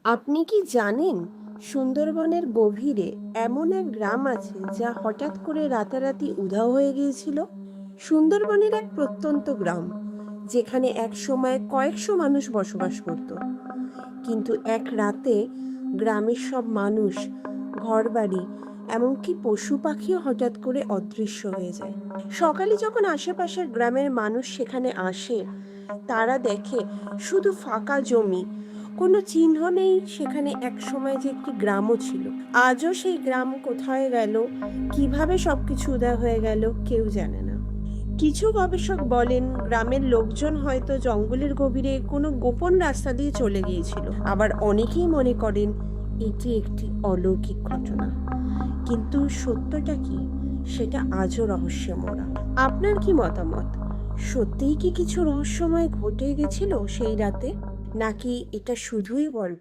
আপনি কি জানেন সুন্দরবনের গভীরে এমন এক গ্রাম আছে যা হঠাৎ করে রাতারাতি উধাও হয়ে গিয়েছিল? সুন্দরবনের এক প্রত্যন্ত গ্রাম, যেখানে এক সময় কয়েকশো মানুষ বসবাস করত, কিন্তু এক রাতে গ্রামের সব মানুষ, ঘরবাড়ি, এমনকি পশু পাখিও হঠাৎ করে অদৃশ্য হয়ে যায়। সকালে যখন আশেপাশের গ্রামের মানুষ সেখানে আসে, তারা দেখে শুধু ফাঁকা জমি, কোনো চিহ্ন নেই সেখানে এক সময় যে একটি গ্রামও ছিল। আজও সেই গ্রাম কোথায় গেল, কিভাবে সবকিছু উধাও হয়ে গেল, কেউ জানে না। কিছু গবেষক বলেন গ্রামের লোকজন হয়তো জঙ্গলের গভীরে কোনো গোপন রাস্তা দিয়ে চলে গিয়েছিল, আবার অনেকেই মনে করেন এটি একটি অলৌকিক ঘটনা। কিন্তু সত্যটা কি, সেটা আজও রহস্যে মোড়া। আপনার কি মতামত? সত্যিই কি কিছু রহস্যময় ঘটে গেছিল সেই রাতে, নাকি এটা শুধুই গল্প?